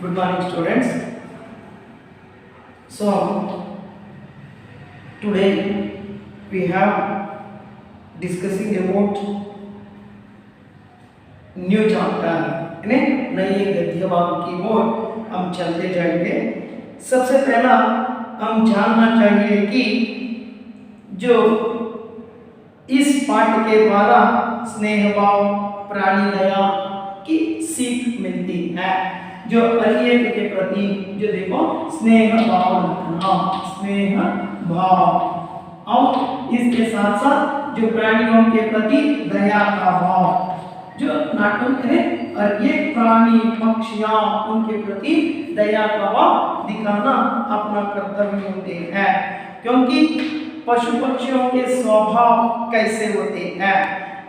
Good morning, students. So today we have discussing about new chapter नए गद्य भाग की ओर हम चलते जाएंगे। सबसे पहला हम जानना चाहिए कि जो इस पाठ के द्वारा स्नेह भाव प्राणी दया की सीख मिलती है। जो अन्य के प्रति जो देखो स्नेह भाव रखना, स्नेह भाव और इसके साथ साथ जो प्राणियों के प्रति दया का भाव, जो नाटक है और ये प्राणी पक्षियां उनके प्रति दया का भाव दिखाना अपना कर्तव्य होते हैं। क्योंकि पशु पक्षियों के स्वभाव कैसे होते हैं,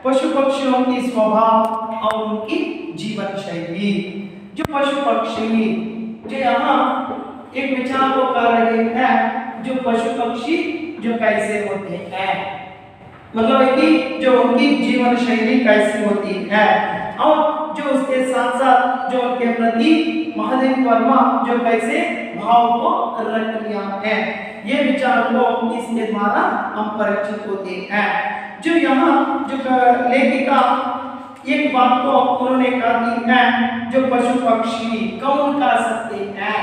पशु पक्षियों की स्वभाव और उनकी जीवन शैली। जो पशु पक्षी जो यहाँ एक विचार को कर रहे हैं, जो पशु पक्षी जो कैसे होते हैं, मतलब है कि जो उनकी जीवन शैली कैसी होती है और जो उसके साथ साथ जो उनके प्रति महादेव वर्मा जो कैसे भाव को रख लिया है, ये विचार को इसके द्वारा हम परिचित होते हैं। जो यहाँ जो लेखिका एक बात को उन्होंने कही है, जो पशु पक्षी कौन कर सकते हैं,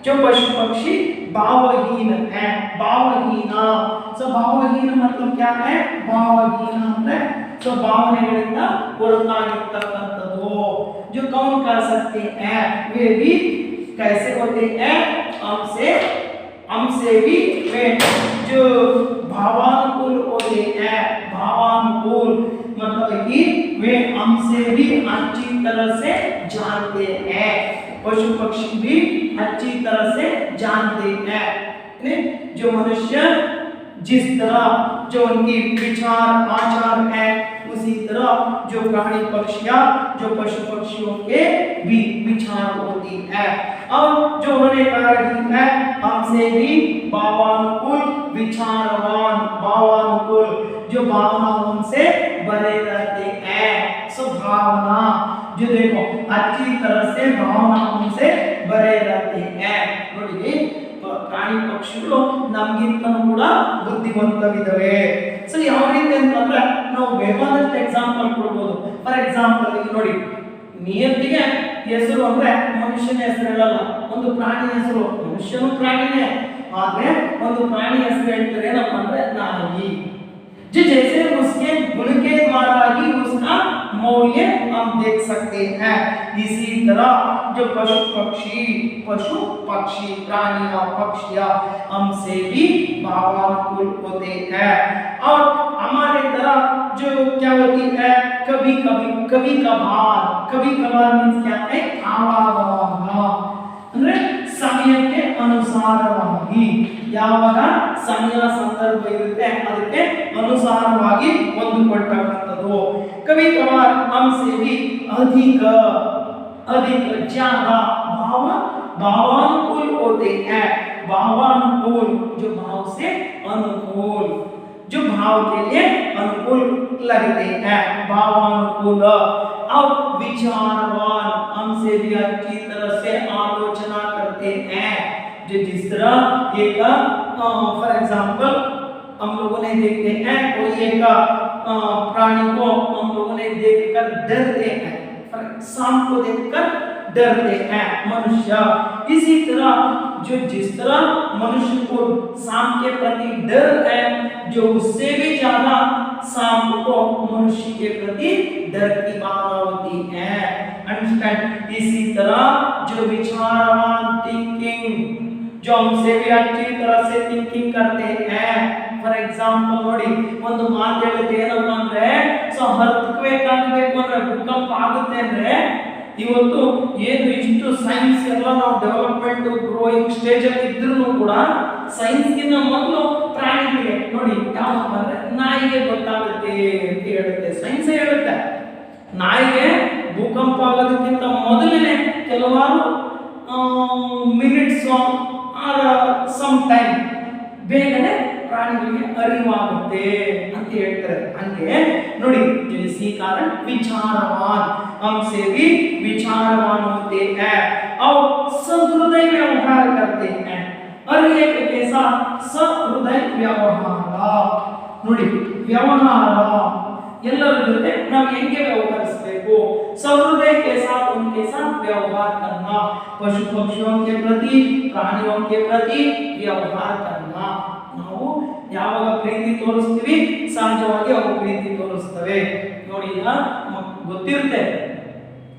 जो पशु पक्षी भावहीन है, भावहीना। सो भावहीन मतलब क्या है, भावहीन ಅಂದ್ರೆ ಸ್ವಭಾವನೆಗಳಿಂದ ಹೊರತಾಗಿರತಕ್ಕಂಥದ್ದು। जो कौन कर सकते हैं वे भी कैसे होते हैं, हमसे भी वे जो भावानुकूल होते हैं। भावानुकूल मतलब कि वे हमसे भी अच्छी तरह से जानते हैं, पशु पक्षी भी अच्छी तरह से जानते हैं। जो मनुष्य जिस तरह जो उनकी विचार आचार है, उसी तरह जो प्राणी पक्षियां जो पशु पक्षियों के भी विचार होती है। और जो उन्होंने कहा है हमसे भी भावानुकूल विचारवान, भावानुकूल जो भावनाओं से भरे रहते हैं। भावना जो देखो अच्छी तरह से भावनाओं से भरे रहते हैं। ನೋಡಿ ಪ್ರಾಣಿ ಪಕ್ಷಿಗಳು ನಮಗಿಂತನೂ ಕೂಡ ಬುದ್ಧಿವಂತವಿದವೆ। ಸೊ ಯಾವ ರೀತಿ ಅಂತಂದ್ರೆ ನಾವು ಬೇಕಾದಷ್ಟು ಎಕ್ಸಾಂಪಲ್ ಕೊಡಬಹುದು। ಫಾರ್ ಎಕ್ಸಾಂಪಲ್ ಈಗ ನೋಡಿ, ನಿಯತಿಗೆ ಹೆಸರು ಅಂದ್ರೆ ಮನುಷ್ಯನ ಹೆಸರು ಹೇಳಲ್ಲ, ಒಂದು ಪ್ರಾಣಿ ಹೆಸರು, ಮನುಷ್ಯನು ಪ್ರಾಣಿನೇ ಆದ್ರೆ ಒಂದು ಪ್ರಾಣಿ ಹೆಸರು ಹೇಳ್ತಾರೆ ಏನಪ್ಪ ಅಂದ್ರೆ ನಾಯಿ। जो जैसे उसके गुण के द्वारा ही उसका मौल्य हम देख सकते हैं, इसी तरह जो पशु पक्षी प्राणियां पक्षियां हमसे भी भावानुकूल होते हैं। और हमारे तरह जो क्या होती है, कभी कभार मीन्स क्या है, आवागमन ಅಂದ್ರೆ ಸಮಯಕ್ಕೆ ಅನುಸಾರವಾಗಿ, ಯಾವಾಗ ಸಮಯ ಸಂದರ್ಭ ಇರುತ್ತೆ ಅದಕ್ಕೆ ಅನುಸಾರವಾಗಿ ಹೊಂದಿಕೊಳ್ಳತಕ್ಕಂಥದ್ದು। कभी कभार हमसे भी अधिक ज्यादा भावानुकूल होते हैं। भावानुकूल जो भाव से अनुकूल, जो भाव के लिए अनुकूल लगते हैं, भावानुकूल। और विचारवान हमसे भी अच्छी तरह से आलोचना करते हैं। जो जिस तरह एक फॉर एग्जांपल हम लोगों ने देखते हैं कोई एक प्राणी को हम लोगों ने देखकर डरते हैं, सांप को देखकर डरते हैं मनुष्य। इसी तरह जो जिस तरह मनुष्य को सांप के प्रति डर है, जो उससे भी ज्यादा सांप को मनुष्य के प्रति डर की भावना होती है। अंडरस्टैंड? इसी तरह जो विचारवान थिंकिंग, जो हमसे भी अच्छी तरह से थिंकिंग करते हैं। फॉर एग्जांपल ನೋಡಿ, ಒಂದು ಮಾತು ಹೇಳುತ್ತೆ ಏನಪ್ಪ ಅಂದ್ರೆ, ಸೊ ಅರ್ಥಕ್ವೇಕ್ ಆಗಬೇಕು ಅಂದ್ರೆ, ಭೂಕಂಪ ಆಗುತ್ತೆ ಅಂದ್ರೆ, ಇವತ್ತು ಏನು ಇಷ್ಟು ಸೈನ್ಸ್ ಎಲ್ಲ ನಾವು ಡೆವಲಪ್ಮೆಂಟ್ ಗ್ರೋಯಿಂಗ್ ಸ್ಟೇಜ್ ಅಲ್ಲಿ ಇದ್ರೂ ಕೂಡ ಸೈನ್ಸ್ ಗಿನ್ನ ಮೊದಲು ಪ್ರಾಣಿಗಳಿಗೆ ನೋಡಿ ಯಾವಪ್ಪ ಅಂದ್ರೆ ನಾಯಿಗೆ ಗೊತ್ತಾಗುತ್ತೆ ಅಂತ ಹೇಳುತ್ತೆ, ಸೈನ್ಸ್ ಹೇಳುತ್ತೆ ನಾಯಿಗೆ ಭೂಕಂಪ ಆಗೋದಕ್ಕಿಂತ ಮೊದಲನೇ ಕೆಲವಾರು ಮಿನಿಟ್ಸ್ ಸಮ್ ಟೈಮ್ ಬೇಗನೆ ಪ್ರಾಣಿಗಳಿಗೆ ಅರಿವಾಗುತ್ತೆ ಅಂತ ಹೇಳ್ತಾರೆ। ಹಂಗೆ ನೋಡಿ इसी कारण विचारवान हमसे भी विचारवान होते हैं और सहृदय व्यवहार करते हैं। और एक कैसा सहृदय व्यवहार ನೋಡಿ ವ್ಯವಹಾರ ಎಲ್ಲರ ಜೊತೆ ನಾವು ಹೇಗೆ ವ್ಯವಹರಿಸಬೇಕು सहृदय के साथ उनके साथ व्यवहार करना पशु पक्षियों के प्रति प्राणियों के प्रति व्यवहार करना ನಾವು ಯಾವಾಗ ಪ್ರೀತಿ ತೋರಿಸ್ತೀವಿ ಸಹಜವಾಗಿ ಅವು ಪ್ರೀತಿ ತೋರಿಸ್ತವೆ ನೋಡಿ ಈಗ ಗೊತ್ತಿರುತ್ತೆ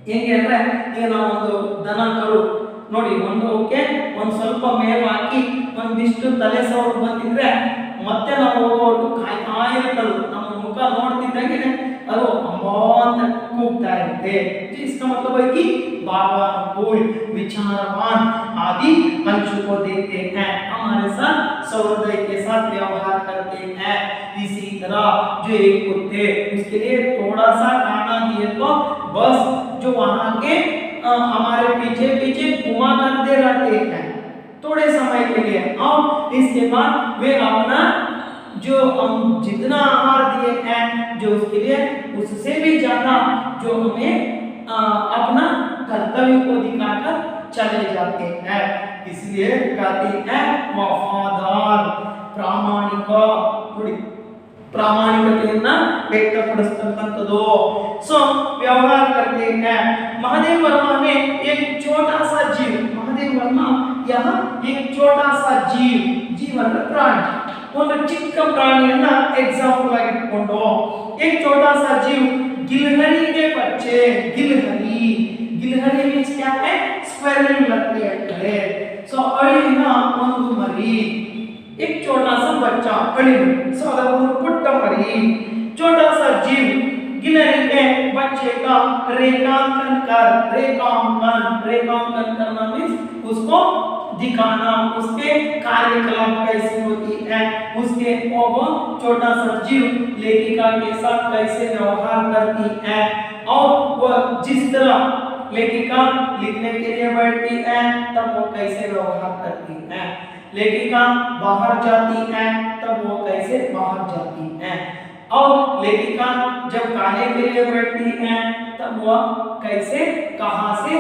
ಹೇಗೆ ಅಂದ್ರೆ ಈಗ ನಾವು ಒಂದು ದನ ಕರು ನೋಡಿ ಒಂದಕ್ಕೆ ಒಂದು ಸ್ವಲ್ಪ ಮೇವು ಹಾಕಿ ಒಂದಿಷ್ಟು ತಲೆ ಸೌರು ಬಂದಿದ್ರೆ ಮತ್ತೆ ನಾವು ಹೋಗೋವರೆಗೂ ಕಾಯ್ತಾ ಇರ್ತದೆ ನಮ್ಮ ಮುಖ ನೋಡ್ತಿದ್ದಂಗೆ ಅದು ಅಮ್ಮ ಅಂತ ಕೂಗ್ತಾ ಇರುತ್ತೆ इसका मतलब है कि भावानुकूल विचारवान आदि अंशों को देखते हैं हमारे साथ सहृदय के साथ व्यवहार करते हैं। इसी तरह जो एक कुत्ते उसके लिए थोड़ा सा खाना दिए तो बस जो वहां के हमारे पीछे पीछे घुमा करते रहते हैं थोड़े समय के लिए और इसके बाद वे अपना जो हम जितना आहार दिए हैं जो उसके लिए उससे भी ज्यादा जो हमें अपना कर्तव्य को दिखाकर चले जाते हैं इसलिए कहते हैं वफादार ಪ್ರಾಮಾಣಿಕ ನೋಡಿ ಪ್ರಾಮಾಣಿಕತೆಯನ್ನ ವ್ಯಕ್ತಪಡಿಸತಕ್ಕಂಥದ್ದು सो व्यवहार करते हैं। महादेव वर्मा ने एक छोटा सा जीव महादेव वर्मा यह एक छोटा सा जीव ಅಂದ್ರೆ ಪ್ರಾಣಿ ಒಂದು ಚಿಕ್ಕ ಪ್ರಾಣಿಯನ್ನ ಎಕ್ಸಾಂಪಲ್ ಆಗಿ ಇಟ್ಕೊಂಡು एक छोटा सा जीव गिलहरी के बच्चे गिलहरी मींस क्या है स्क्वेरल लगती है सो अಳಿಲಿನ ಒಂದು ಮರಿ एक छोटा सा बच्चा अಳಿಲು सो ಅದರ ಒಂದು ಪುಟ್ಟ ಮರಿ छोटा सा जीव गिलहरी के बच्चे का रेखांकन करना मींस उसको दिखाना उसके कार्यकलाप कैसी होती है उसके वो छोटा सा जीव लेखिका के साथ कैसे व्यवहार करती है और वह जिस तरह लेखिका लिखने के लिए बैठती है तब वो कैसे व्यवहार करती है लेखिका बाहर जाती है तब वो कैसे बाहर जाती है और लेखिका जब खाने के लिए बैठती है तब वह कैसे कहां से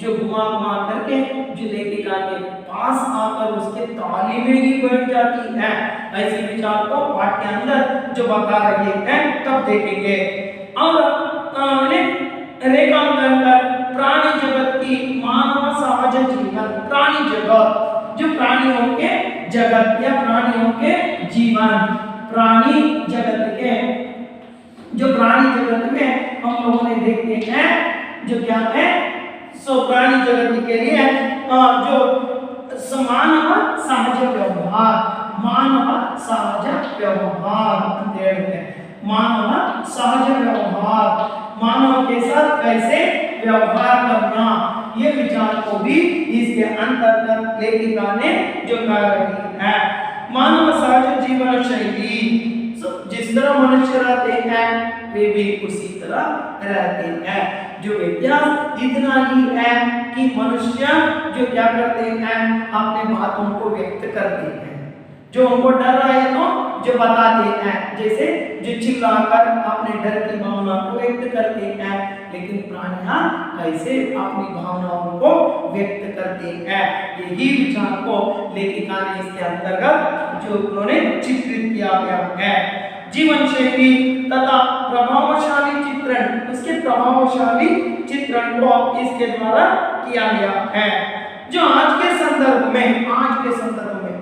जो घुमा करके जो लेखिका के पास आकर उसके ताली में ही बैठ जाती है ऐसे विचार को पाठ के अंदर जो बता रहे हैं तब देखेंगे। और रेखांकन कर प्राणी जगत की मानव सहज जीवन प्राणी जगत जो प्राणियों के जगत या प्राणियों के जीवन प्राणी जगत के जो प्राणी जगत में हम लोगों ने देखते हैं जो क्या है सो प्राणी जगत के लिए जो मानव सहज व्यवहार मानव सहज व्यवहार ಅಂತ ಹೇಳುತ್ತೆ मानव सहज व्यवहार मानव के साथ कैसे व्यवहार करना ये विचार को भी इसके अंतर्गत लेखिका ने जो कह रही है। मानव सहज जीवन शैली जिस तरह मनुष्य रहते हैं वे भी उसी तरह रहते हैं जो व्यत्यास इतना ही है कि मनुष्य जो क्या करते हैं अपने बातों को व्यक्त करते हैं जो उनको डर रहा है तो जो बताते हैं जैसे जो चिल्लाकर अपने डर की भावना को व्यक्त करते हैं लेकिन प्राणियां कैसे अपनी भावनाओं को व्यक्त करते हैं यही विचार को लेखिका ने इसके अंतर्गत जो उन्होंने चित्रित किया गया है। जीवन शैली तथा प्रभावशाली चित्रण उसके प्रभावशाली चित्रण को इसके द्वारा किया गया है जो आज के संदर्भ में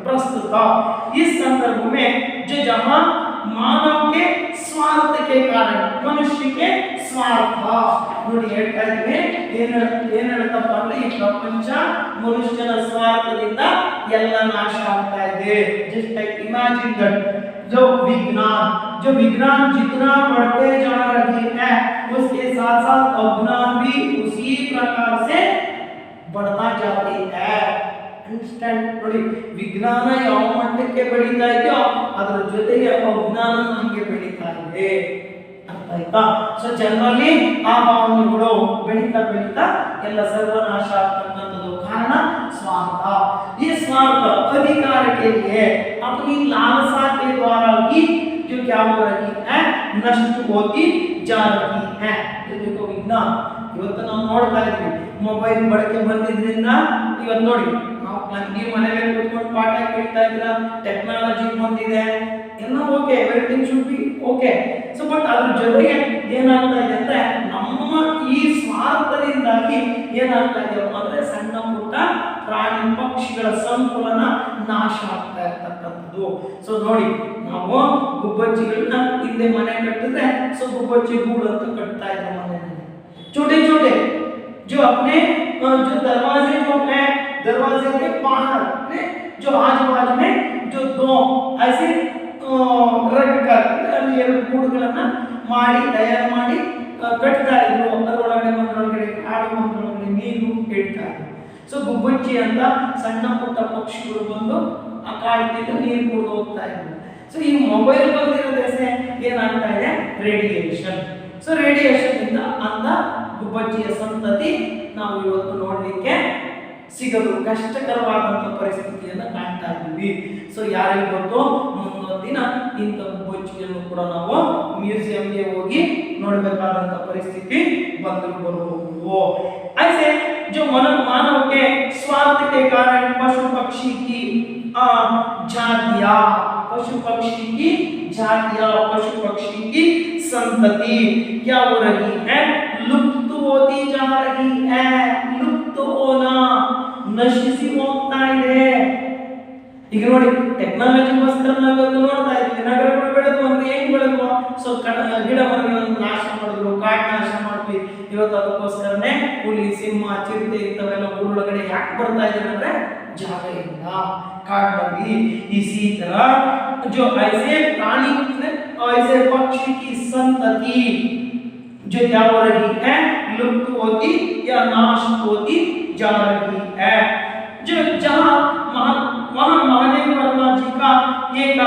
प्रस्तुत इस संदर्भ में जो जहां मानव के स्वार्थ के कारण मनुष्य के स्वार्थ ನೋಡಿ ಹೇಳ್ತಾ ಇದ್ವಿ ಏನಂತಪ್ಪ ಅಂದ್ರೆ ಈ ಪ್ರಪಂಚ ಮನುಷ್ಯನ ಸ್ವಾರ್ಥದಿಂದ ಎಲ್ಲ ನಾಶ ಆಗ್ತಾ ಇದೆ ಜಸ್ಟ್ ಲೈಕ್ ಇಮ್ಯಾಜಿನ್ ದಟ್ जो विज्ञान जितना बढ़ते जा रही है उसके साथ साथ अज्ञान भी उसी प्रकार से बढ़ता जाती है अंडरस्टैंड ನೋಡಿ ವಿಜ್ಞಾನ ಯಾವ ಮಟ್ಟಕ್ಕೆ ಬೆಳೀತಾ ಇದೆಯೋ ಅದರ ಜೊತೆಗೆ ಅಜ್ಞಾನ ನಮಗೆ ಬೆಳೀತಾ ಇದೆ ಅರ್ಥ ಆಯ್ತಾ ಸೋ ಜನರಲಿ ಆ ಭಾವನೆಗಳು ಬೆಳೀತಾ ಎಲ್ಲ ಸರ್ವನಾಶ ಆಗ್ತಕ್ಕಂಥದ್ದು ಕಾರಣ स्वार्थ ये स्वार्थ अधिकार के लिए अपनी लालसा के द्वारा ही जो क्या हो रही है नष्ट होती जा रही है। देखो विज्ञान ಇವತ್ತು ನಾವು ನೋಡ್ತಾ ಇದ್ವಿ ಮೊಬೈಲ್ ಬಳಕೆ ಬಂದಿದ್ರಿಂದ ಇವತ್ತು ನೋಡಿ ನೀವು ಮನೆಯಲ್ಲಿ ಕೂತ್ಕೊಂಡು ಪಾಠ ಕೇಳ್ತಾ ಇದ್ದೀರಾ, ಟೆಕ್ನಾಲಜಿ ಬಂದಿದೆ, ಎಲ್ಲ okay, everything should be okay. So but ಅದ್ರ ಜೊತೆಗೆ ಏನಾಗ್ತಾ ಇದೆ ಅಂದ್ರೆ ನಮ್ಮ ಈ ಸ್ವಾರ್ಥದಿಂದಾಗಿ ಏನಾಗ್ತಾ ಇದೆ ಅಂದ್ರೆ ಸಣ್ಣ ಪುಟ್ಟ ಪ್ರಾಣಿ ಪಕ್ಷಿಗಳ ಸಂಕುಲನ ನಾಶ ಆಗ್ತಾ ಇರ್ತಕ್ಕಂಥದ್ದು. ಸೊ ನೋಡಿ ನಾವು ಗುಬ್ಬಚ್ಚಿಗಳನ್ನ ಹಿಂದೆ ಮನೆ ಕಟ್ಟಿದ್ರೆ ಸೊ ಗುಬ್ಬಚ್ಚಿ ಗೂಡು ಅಂತ ಕಟ್ತಾ ಇದ್ರು ಮನೆಯಲ್ಲಿ, छोटे छोटे जो अपने जो दरवाजे जो है दरवाजे के बाहर जो आजू बाजू में जो दो ऐसे रख कर ಎರಡು ಗೂಡುಗಳನ್ನ ಮಾಡಿ ತಯಾರು ಮಾಡಿ ಕಟ್ತಾ ಇದ್ರು. ಅದರೊಳಗಡೆ ಒಂದರೊಳಗಡೆ ಕಾಡು ಒಂದರೊಳಗಡೆ ನೀರು ಇಡ್ತಾ ಇದ್ರು. ಸೊ ಗುಬ್ಬಚ್ಚಿ ಅಂತ ಸಣ್ಣ ಪುಟ್ಟ ಪಕ್ಷಿಗಳು ಬಂದು ಆ ಕಾಡಿನಿಂದ ನೀರು ಕುಡಿದು ಹೋಗ್ತಾ ಇದ್ರು. ಸೊ ಈ ಮೊಬೈಲ್ ಬಂದಿರೋದ್ರಿಂದ ಏನಾಗ್ತಾ ಇದೆ ರೇಡಿಯೇಷನ್. ಸೊ ರೇಡಿಯೇಷನ್ ಇಂದ ಅಂತ ಗುಬ್ಬಚ್ಚಿಯ ಸಂತತಿ ನಾವು ಇವತ್ತು ನೋಡಲಿಕ್ಕೆ ಸಿಗಲು ಕಷ್ಟಕರವಾದಂತ ಪರಿಸ್ಥಿತಿಯನ್ನು ಕಾಣ್ತಾ ಇದ್ದೀವಿ. ಸೊ ಯಾರಿಗೆ ಗೊತ್ತು ಮುಂದೊಂದು ದಿನ ಇಂಥ ಗುಬ್ಬಚ್ಚಿಯನ್ನು ಕೂಡ ನಾವು ಮ್ಯೂಸಿಯಂಗೆ ಹೋಗಿ ನೋಡಬೇಕಾದಂತ ಪರಿಸ್ಥಿತಿ बरಬಹುದು. ऐसे जो मानव के स्वार्थ के कारण पशु पक्षी की जातियां पशु पक्षी की जातियां पशु पक्षी की संतति क्या हो रही है, लुप्त होती जा रही है. लुप्त होना नशिಸಿ ಹೋಗ್ತಾ ಇದೆ. ಈಗ ನೋಡಿ ಟೆಕ್ನಾಲಜಿಗೋಸ್ಕರ ನಾವು ನೋಡ್ತಾ ಇದ್ದೀವಿ, ನಗರಗಳು ಬೆಳೆದು ಅಂದ್ರೆ ಏನ್ ಬೆಳೆದ್ವು, ಸೊ ಗಿಡ ಮರಗಳನ್ನು ನಾಶ ಮಾಡಿದ್ರು, ಕಾಡು ನಾಶ ಮಾಡಿದ್ವಿ. ಇವತ್ತು ಅದಕ್ಕೋಸ್ಕರನೇ ಹುಲಿ ಸಿಂಹ ಚಿರತೆ ಇಂಥವೆಲ್ಲ ಊರೊಳಗಡೆ ಯಾಕೆ ಬರ್ತಾ ಇದೆ ಅಂದ್ರೆ ಜಾಗ ಇಲ್ಲ ಕಾಡಿನಲ್ಲಿ. इसी तरह जो ऐसे प्राणी ऐसे पक्षी की संतति जो क्या हो रही है, लुप्त होती या नाश होती जा रही है. जो जहां वहां महादेव वर्मा जी का एक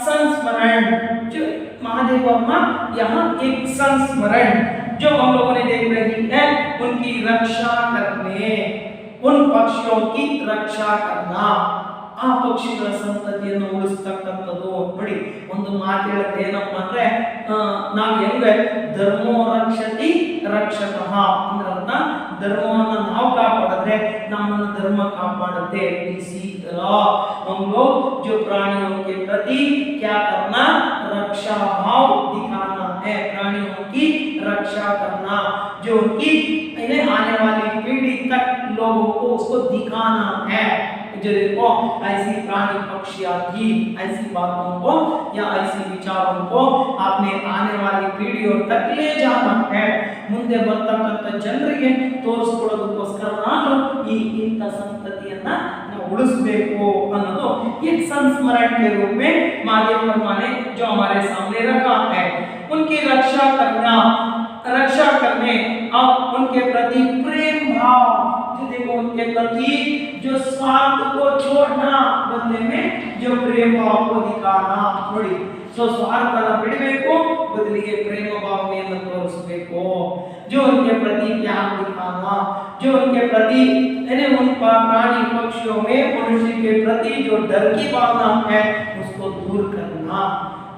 संस्मरण, जो महादेव वर्मा यहाँ एक संस्मरण जो हम लोगों ने देख रही है, उनकी रक्षा करने, उन पक्षियों की रक्षा करना, ಆ ಪಕ್ಷಿಗಳ ಸಂತತಿಯನ್ನು ಉಳಿಸ್ತಕ್ಕಂಥದ್ದು. ನೋಡಿ ಒಂದು ಮಾತು ಹೇಳುತ್ತೆ ಏನಪ್ಪ ಅಂದ್ರೆ ನಾವು ಹೆಂಗೆ ಧರ್ಮೋ ರಕ್ಷತಿ ರಕ್ಷತಃ ಅಂದ್ರೆ ಅರ್ಥ ಧರ್ಮವನ್ನು ನಾವು ಕಾಪಾಡಿದ್ರೆ ನಮ್ಮನ್ನು ಧರ್ಮ ಕಾಪಾಡುತ್ತೆ. इसी तरह हम लोग जो प्राणियों के प्रति क्या करना, रक्षा भाव दिखाना है, प्राणियों की रक्षा करना, जो उनकी आने वाली पीढ़ी तक लोगों को उसको दिखाना है. जो देखो ऐसी प्राणी पक्षियां थी, ऐसी बातों को या ऐसी विचारों को आपने आने वाली पीढ़ियों तक ले जाना है. ಮುಂದೆ ಬರ್ತಕ್ಕಂಥ ಜನರಿಗೆ ತೋರಿಸ್ಕೊಳ್ಳೋದಕ್ಕೋಸ್ಕರ ನಾನು ಈ ಇಂಥ ಸಂತತಿಯನ್ನ ನಾವು ಉಳಿಸಬೇಕು ಅನ್ನೋದು एक संस्मरण के रूप में महादेव वर्मा ने जो हमारे सामने रखा है. उनकी रक्षा करने और उनके प्रति प्रेम भाव, जो देखो उनके प्रति जो स्वार्थ को छोड़ना, बदले में जो प्रेम भाव को दिखाना. ನೋಡಿ सो स्वार्थನ ಬಿಡಬೇಕು, बदलिಗೆ प्रेम भावನೆಯನ್ನು ತೋರಿಸಬೇಕು. जो उनके प्रति प्यार दिखाना, जो उनके प्रति उन प्राणी पक्षियों में मनुष्य के प्रति जो डर की भावना है उसको दूर करना.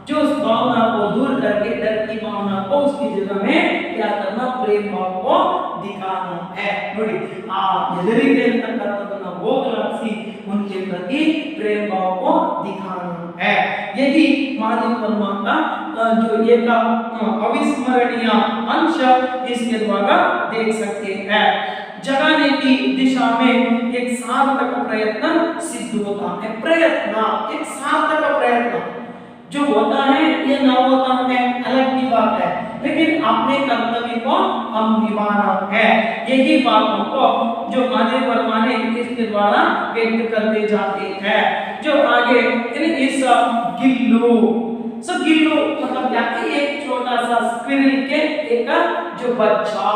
जो उस भावना को दूर करके डर की भावना को उसकी जगह में क्या करना, प्रेम भाव को दिखाना है. ನೋಡಿ ಆ ಎದುರಿಗೆ ಅಂತಕ್ಕಂಥದ್ದನ್ನ ಹೋಗಲಾಡಿಸಿ उनके प्रति प्रेम भाव को दिखाना है. यही महादेव वर्मा का जो एक अविस्मरणीय अंश इसके द्वारा देख सकते हैं. जगाने की दिशा में एक सार्थक प्रयत्न सिद्ध होता है. प्रयत्न एक सार्थक प्रयत्न जो होता है ये ना होता है अलग की बात है, लेकिन अपने कर्तव्य को हम निभाना है. यही बातों को जो महादेव वर्मा ने इसके द्वारा व्यक्त करते जाते हैं. जो आगे इस गिल्लू, सो गिल्लू मतलब क्या है, एक छोटा सा स्क्विरल के एक जो बच्चा.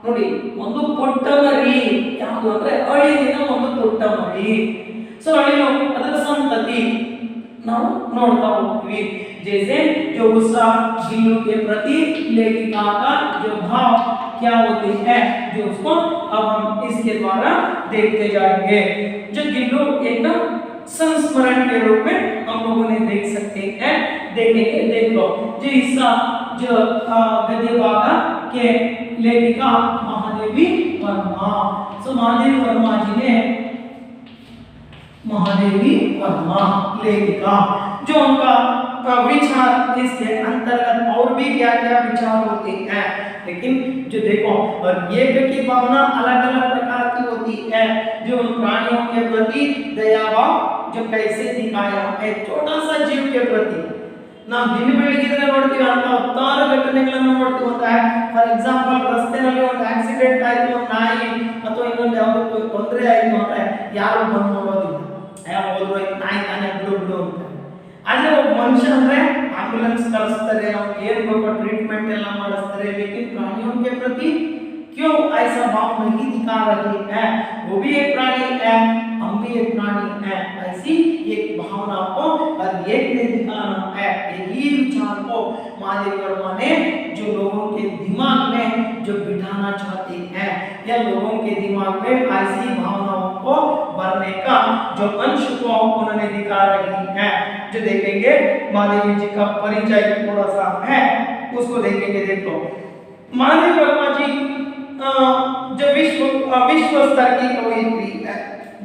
ನೋಡಿ ಒಂದು ಪುಟ್ಟ ಮರಿ ಯಾವುದು ಅಂದ್ರೆ ಅಳಿಲಿನ ಒಂದು ಪುಟ್ಟ ಮರಿ. ಸೊ ಅಳಿಲು ಅದರ ಸಂತತಿ ನಾವು ನೋಡ್ತಾ ಹೋಗ್ತೀವಿ. जैसे जो उसका गिल्लू के प्रति लेखिका का जो भाव क्या होते हैं, जो उसको अब हम इसके द्वारा देखते जाएंगे. जो गिल्लू एक संस्मरण के रूप में हम लोगों ने देख सकते हैं. देखेंगे, देख लो जो हिस्सा जो गद्य भागा के लेखिका महादेव महादेवी वर्मा। सो महादेवी वर्मा जी ने महादेवी वर्मा लेखिका जो उनका विचार इसके अंतर्गत और भी क्या क्या विचार होते हैं, लेकिन जो देखो और ये की भावना अलग अलग प्रकार की होती है। जो उन प्राणियों के प्रति दया भाव जो कैसे दिखाया है, छोटा सा जीव के प्रति ನಾವು ದಿನ ಬೆಳಗ್ಗೆ ನೋಡ್ತೀವಿ ಅಂತ ಹತ್ತಾರು ಘಟನೆಗಳನ್ನು ನೋಡ್ತೀವಿ ಅಂತ ಫಾರ್ ಎಕ್ಸಾಂಪಲ್ ರಸ್ತೆಯಲ್ಲಿ ಒಂದು ಆಕ್ಸಿಡೆಂಟ್ ಆಯ್ತು, ಒಂದು ನಾಯಿ ಅಥವಾ ಇನ್ನೊಂದು ಯಾವುದೋ ತೊಂದರೆ ಆಯ್ತು ಅಂತ ಯಾರು ಬಂದು ನೋಡೋದಿಲ್ಲ, ಹೋದ್ರು ನಾಯಿ ತಾನೇ ಬಿಡು ಬಿಡು ಅಂತ. ಆದ್ರೆ ಒಬ್ಬ ಮನುಷ್ಯ ಅಂದ್ರೆ ಆಂಬುಲೆನ್ಸ್ ಕಳಿಸ್ತಾರೆ, ಅವ್ರಿಗೆ ಏನ್ ಬೇಕೋ ಟ್ರೀಟ್ಮೆಂಟ್ ಎಲ್ಲ ಮಾಡಿಸ್ತಾರೆ, लेकिन प्राणियों के प्रति क्यों ऐसा भाव नहीं दिखा रही है? वो भी एक प्राणी है, हम भी एक प्राणी है, ऐसी एक भावना को हर एक ने दिखाना है। यही विचार को महादेव वर्मा ने जो लोगों के दिमाग में जो बिठाना चाहते हैं या लोगों के दिमाग में ऐसी भावनाओं को भरने का जो अंश को उन्होंने दिखा रही है। जो देखेंगे महादेव जी का परिचय थोड़ा सा है, उसको देखेंगे। देखो महादेव वर्मा जी जो विश्व स्तर की कवयित्री है।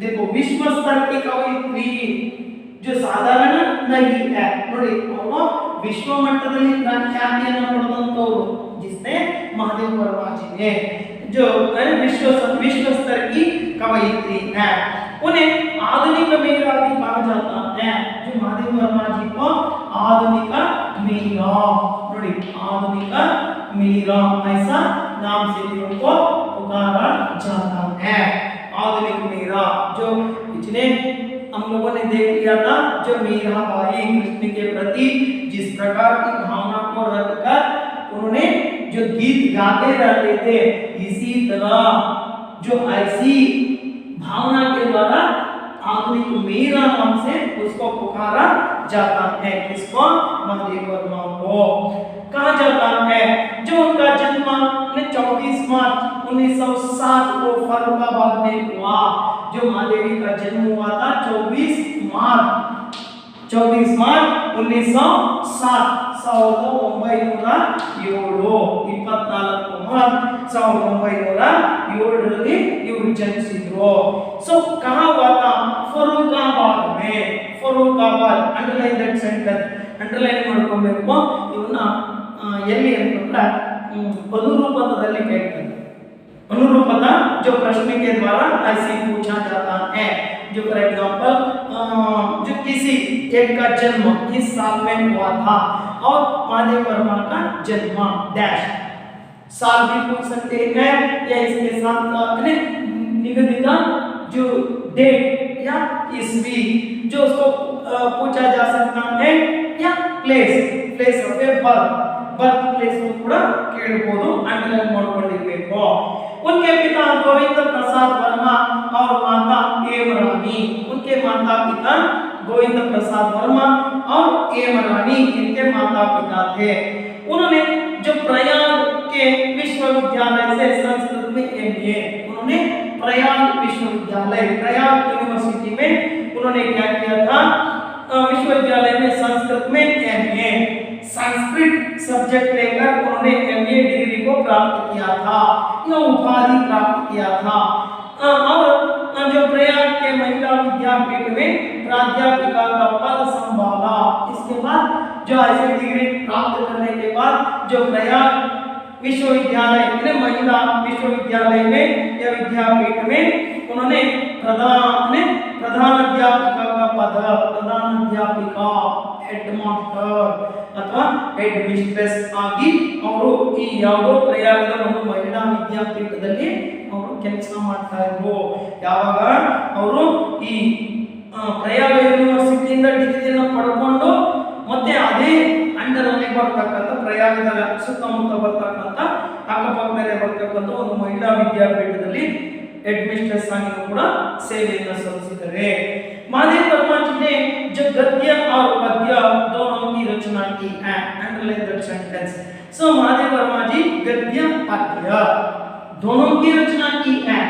देखो विश्व स्तर की कवयित्री जो साधारण नहीं है, ನೋಡಿ ಅವರು ವಿಶ್ವ ಮಟ್ಟದಲ್ಲಿ ಖ್ಯಾತಿಯನ್ನು ಪಡೆದಂತವರು जिसने महादेव वर्मा जी ने जो विश्व स्तर की कवयित्री है, उन्हें आधुनिक मीरा भी कहा जाता है। जो महादेव वर्मा जी को आधुनिक मीरा, ನೋಡಿ आधुनिक मीरा ऐसा नाम से भी उनको पुकारा जाता है। आधुनिक मीरा जो पिछले हम लोगों ने देख लिया था, जो मीराबाई कृष्ण के प्रति जिस प्रकार की भावना को रखकर उन्होंने जो गीत गाते रहते थे, इसी तरह जो ऐसी भावना के द्वारा आधुनिक मीरा नाम से उसको पुकारा जाता है। किसको? महादेव वर्मा को कहा जाता है। जो उनका जन्म 24 मार्च 1907 को फर्रुखाबाद में हुआ। जो महादेवी का जन्म हुआ था 24 मार्च 1907 1907 ಇವರು ಜನಿಸಿದ್ರು। ಸೊ कहाँ हुआ था? फर्रुखाबाद में। Farrukhabad underline that sentence, underline ಮಾಡ್ಕೊಬೇಕು ಇವನ್ನ ಎಲ್ಲಿ ಅಂತಂದ್ರೆ अनुरूपतದಲ್ಲಿ ಕೇಳ್ತಾರೆ। अनुरूपता जो प्रश्न के द्वारा ऐसे पूछा जाता है। जो फॉर एग्जांपल जो किसी एक का जन्म इस साल में हुआ था और महादेव वर्मा का जन्म डैश साल भी पूछ सकते हैं या इसके साथ निगदित जो डेट या ईस्वी जो उसको पूछा जा सकता है या प्लेस ऑफ बर्थ प्लेस को पूरा ಕೇಳಬಹುದು, ಅಂಡರ್ಲೈನ್ ಮಾಡ್ಕೊಂಡಿರಬೇಕು। उनके पिता गोविंद प्रसाद वर्मा और माता एम रानी। उनके माता पिता गोविंद प्रसाद वर्मा और एम रानी इनके माता पिता थे। उन्होंने जो प्रयाग के विश्वविद्यालय से संस्कृत में एमए, उन्होंने प्रयाग विश्वविद्यालय प्रयाग यूनिवर्सिटी में उन्होंने क्या किया था? विश्वविद्यालय में संस्कृत में एमए संस्कृत सब्जेक्ट लेकर उन्होंने एमए डिग्री को प्राप्त किया था, यह उपाधि प्राप्त किया था। और जो प्रयाग के महिला विद्यापीठ में प्राध्यापिका का पद संभाला। इसके बाद जो ऐसे डिग्री प्राप्त करने के बाद जो प्रयाग विश्वविद्यालय महिला विश्वविद्यालय में या विद्यापीठ में उन्होंने प्रधानाध्यापिका का पद, प्रधानाध्यापिका हेडमास्टर अथवा हेड ಮಿಸ್ಟ್ರೆಸ್ ಆಗಿ ಅವರು ಈ ಯಾವುದೋ ಪ್ರಯಾಗದ ಒಂದು ಮಹಿಳಾ ವಿದ್ಯಾಪೀಠದಲ್ಲಿ ಅವರು ಕೆಲಸ ಮಾಡ್ತಾ ಇದ್ರು। ಯಾವಾಗ ಅವರು ಈ ಪ್ರಯಾಗ ಯೂನಿವರ್ಸಿಟಿಯಿಂದ ಡಿಗ್ರಿಯನ್ನು ಪಡ್ಕೊಂಡು ಮತ್ತೆ ಅದೇ ಅಂಡರ್ ಅಲ್ಲಿ ಬರ್ತಕ್ಕಂಥ ಪ್ರಯಾಗದ ಸುತ್ತಮುತ್ತ ಬರ್ತಕ್ಕಂಥ ಅಕ್ಕಪಕ್ಕದಲ್ಲೇ ಬರ್ತಕ್ಕಂಥ ಒಂದು ಮಹಿಳಾ ವಿದ್ಯಾಪೀಠದಲ್ಲಿ हेड मिस्ट्रेस आगे ಕೂಡ ಸೇವೆಯನ್ನು ಸಲ್ಲಿಸಿದ್ದಾರೆ। महादेव वर्मा जी ने जो गद्य और पद्य दोनों की रचना की है, अंडरलाइन दैट सेंटेंस। सो महादेव वर्मा जी गद्य पद्य दोनों की रचना की है।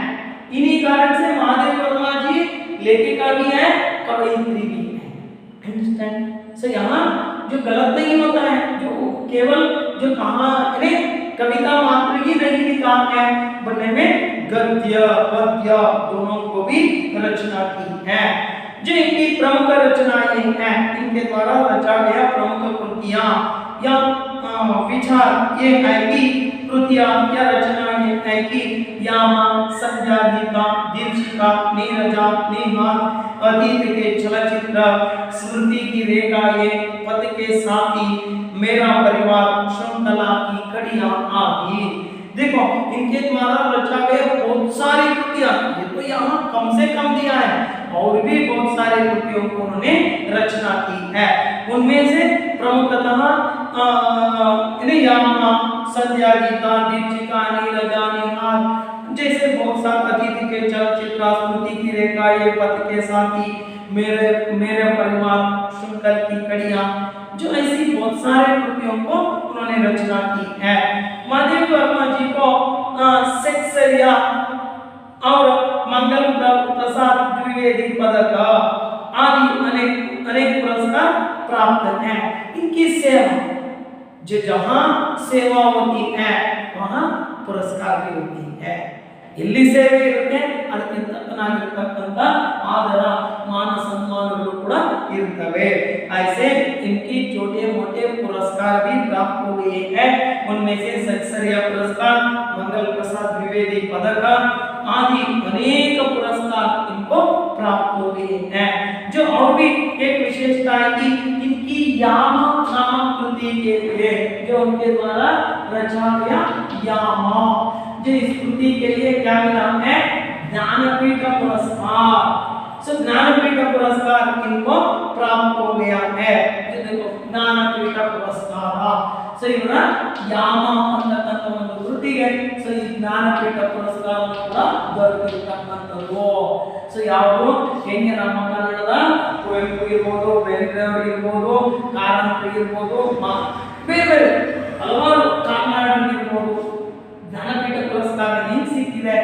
इन्हीं कारण से महादेव वर्मा जी लेखिका भी है, कवयित्री भी है। अंडरस्टैंड? सो यहाँ जो गलत नहीं होता है, जो केवल जो कहानी कविता मात्र ही नहीं का है बनने में गद्य पद्य दोनों को भी रचना की है। जो इनकी प्रमुख रचनाएं हैं, इनके द्वारा रचा गया प्रमुख कृतियां या विचार ये है कि कृतियां या रचनाएं है कि यामा, संध्या, गीता, दीपशिखा, नीरजा, निहार, अतीत के चलचित्र, स्मृति की रेखाएं, पद के साथी, मेरा परिवार, श्रृंखला की कड़ियां आदि। देखो इनके द्वारा रचा गए बहुत सारी कृतियां, ये तो यहाँ कम से कम दिया है, और भी बहुत सारे कृतियों को उन्होंने रचना की है। उनमें से प्रमुखतः यामा, संध्या, गीता, दीपशिखा, नीरजा, निहार जैसे बहुत सारे अतिथि के चलचित्र, स्मृति की रेखाएं, पथ के साथी, मेरे मेरे परिवार, श्रृंखला की कड़ियां, जो ऐसी बहुत सारे कृतियों को उन्होंने रचना की है। महादेव वर्मा जी को शेक्सपियर और मंगल प्रसाद द्विवेदी पदक आदि अनेक पुरस्कार प्राप्त हैं। इनकी सेवा जो जहां सेवा होती है वहां पुरस्कार भी होती है। ಇಲ್ಲಿ ಸೇವೆ ಇರುತ್ತೆ, ಅದಕ್ಕಿಂತ ತಕ್ಕನಾಗಿರತಕ್ಕಂತ ಆದರ ಮಾನ ಸನ್ಮಾನಗಳು ಕೂಡ ಇರುತ್ತವೆ। ऐसे इनकी छोटे मोटे पुरस्कार भी प्राप्त हो गए हैं। उनमें से शेक्सपियर पुरस्कार, मंगल प्रसाद द्विवेदी पदक आदि अनेक पुरस्कार इनको प्राप्त हो गए हैं। जो और भी एक विशेषता है कि इनकी यामा नामक कृति के लिए जो उनके द्वारा रचा गया यामा, जो इस कृति के लिए क्या मिला है? ज्ञानपीठ पुरस्कार। सो ज्ञानपीठ पुरस्कार इनको प्राप्त हो गया है। जो देखो ज्ञानपीठ पुरस्कार सो ಇವರ ಯಾಮ ಅಂತಕ್ಕಂತ ಒಂದು ಕೃತಿಗೆ ಸೋ ಈ ಜ್ಞಾನಪೀಠ ಪುರಸ್ಕಾರ ಕೂಡ ದೊರೆತಿರತಕ್ಕಂತದ್ದು। ಸೋ ಯಾವುದು ಹೆಂಗೆ ನಮ್ಮ ಕನ್ನಡದ ಕುವೆಂಪು ಇರಬಹುದು, ಬೇಂದ್ರೆ ಇರಬಹುದು, ಕಾರಂತ ಇರಬಹುದು, ಬೇರೆ ಬೇರೆ ಹಲವಾರು ಕನ್ನಡ ಇರಬಹುದು, ಜ್ಞಾನಪೀಠ ಪುರಸ್ಕಾರ ಹೆಂಗ್ ಸಿಕ್ಕಿದೆ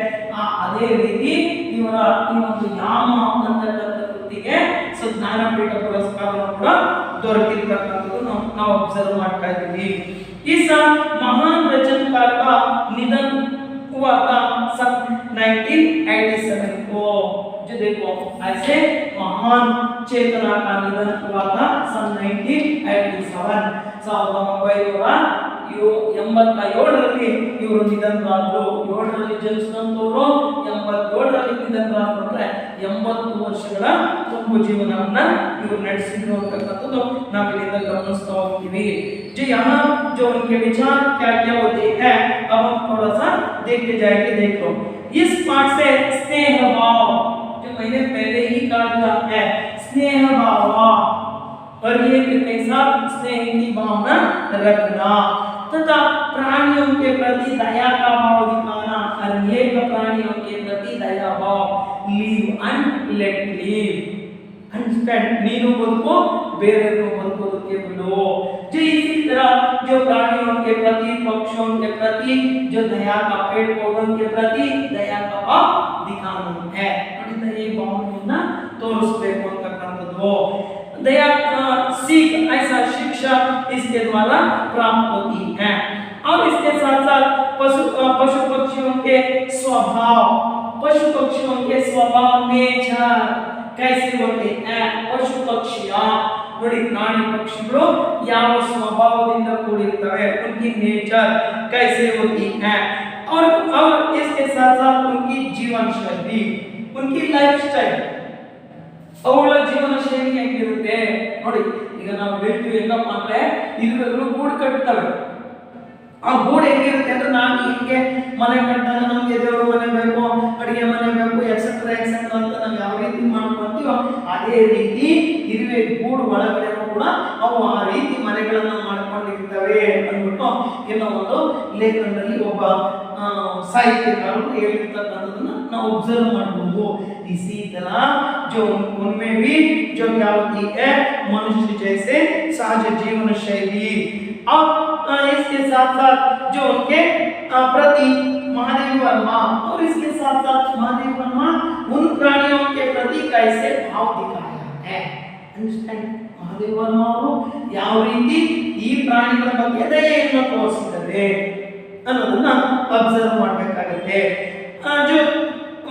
ಅದೇ ರೀತಿ ಇವರ ಈ ಒಂದು ಯಾಮ ಅಂತಕ್ಕಂಥ ಕೃತಿಗೆ ಸೊ ಜ್ಞಾನಪೀಠ ಪುರಸ್ಕಾರ ಕೂಡ ದೊರೆತಿರ್ತಕ್ಕಂಥದ್ದು ನಾವು ऑब्जर्व ಮಾಡ್ತಾ ಇದ್ದೀವಿ। इस महान रचनकार का निधन हुआ था सन 1987 को। जो देखो ऐसे महान चेतना का निधन हुआ था सन 1987 1987ರಲ್ಲಿ ಇವರು ನಿಧನರಾದರು। 7ರಲ್ಲಿ ಜನಿಸಿದಂತವರು 87ರಲ್ಲಿ ನಿಧನರಾದರು ಅಂದ್ರೆ 80 ವರ್ಷಗಳ ತುಂಬು ಜೀವನವನ್ನ ಇವರು ನಡೆಸಿದ್ರು ಅಂತಕ್ಕಂಥದ್ದು ನಾವು ಇಲ್ಲಿಂದ ಗಮನಿಸ್ತಾ ಹೋಗ್ತೀವಿ। जो यहाँ जो उनके विचार क्या क्या होते हैं अब हम थोड़ा सा देखते जाएंगे। देखो इस पाठ से स्नेह भाव, जो मैंने पहले ही कहा है स्नेह भाव और ये कैसा स्नेह की भावना रखना तथा प्राणियों के प्रति दया का भाव दिखाना, अनेक प्राणियों के प्रति दया भाव, live and let live, understand नीनु बदको ಬೇರೆಯವರು ಬದುಕೋದಕ್ಕೆ ಬಿಡು। जो इसी तरह जो प्राणियों के प्रति, पक्षियों के प्रति जो दया का, पेड़ पौधों के प्रति दया का भाव दिखाना है। ಈ ಭಾವನೆಯನ್ನ ತೋರಿಸಬೇಕು ಅಂತಕ್ಕಂಥದ್ದು। दया सीख ऐसा शिक्षा इसके द्वारा प्राप्त होती है। और इसके साथ साथ पशु पक्षियों के स्वभाव, पशु पक्षियों के स्वभाव नेचर कैसे होते हैं। पशु पक्षियां ನೋಡಿ ಪ್ರಾಣಿ ಪಕ್ಷಿಗಳು ಯಾವ ಸ್ವಭಾವದಿಂದ ಕೂಡಿರುತ್ತವೆ, उनकी नेचर कैसे होती है। और इसके साथ साथ उनकी जीवन शैली, उनकी लाइफ स्टाइल, ಅವಳ ಜೀವನ ಶೈಲಿ ಹೇಗಿರುತ್ತೆ ನೋಡಿ। ಈಗ ನಾವು ಹೇಳ್ತೀವಿ ಏನಪ್ಪ ಅಂದ್ರೆ ಇರುವೆಗಳು ಗೂಡು ಕಟ್ತವೆ, ಆ ಗೂಡು ಹೇಗಿರುತ್ತೆ ಅಂದ್ರೆ ನಾನು ಹೀಗೆ ಮನೆ ಕಟ್ಟಾಗ ನಮ್ಗೆ ದೇವರು ಮನೆ ಬೇಕು, ಅಡಿಗೆ ಮನೆ ಬೇಕು, ಎಕ್ಸೆಟ್ರಾ ಎಕ್ಸೆಟ್ರಾ ಅಂತ ನಾವು ಯಾವ ರೀತಿ ಮಾಡ್ಕೊಂತೀವೋ ಅದೇ ರೀತಿ ಇರುವೆ ಗೂಡು ಒಳಗಡೆ ಕೂಡ ಅವು ಆ ರೀತಿ ಮನೆಗಳನ್ನ ಮಾಡ್ಕೊಂಡಿರ್ತವೆ ಅಂದ್ಬಿಟ್ಟು ಏನೋ ಒಂದು ಲೇಖನದಲ್ಲಿ ಒಬ್ಬ ಸಾಹಿತ್ಯಕಾರರು ಹೇಳಿರ್ತಕ್ಕಂಥದ್ದನ್ನ ನಾವು ऑब्जर्व ಮಾಡಬಹುದು। इसी तरह जो उनमें भी जो क्या होती है मनुष्य जैसे सहज जीवन शैली। और इसके साथ साथ जो उनके प्रति महादेव वर्मा, और इसके साथ साथ महादेव वर्मा उन प्राणियों के प्रति कैसे भाव दिखाया है। अंडरस्टैंड महादेव वर्मा ಅವರು ಯಾವ ರೀತಿ ಈ ಪ್ರಾಣಿಗಳ ಬಗ್ಗೆ ದಯೆಯನ್ನು ತೋರಿಸಿದ್ದಾರೆ ಅನ್ನೋದನ್ನ ಅಬ್ಸರ್ವ್ ಮಾಡಬೇಕಾಗುತ್ತೆ। जो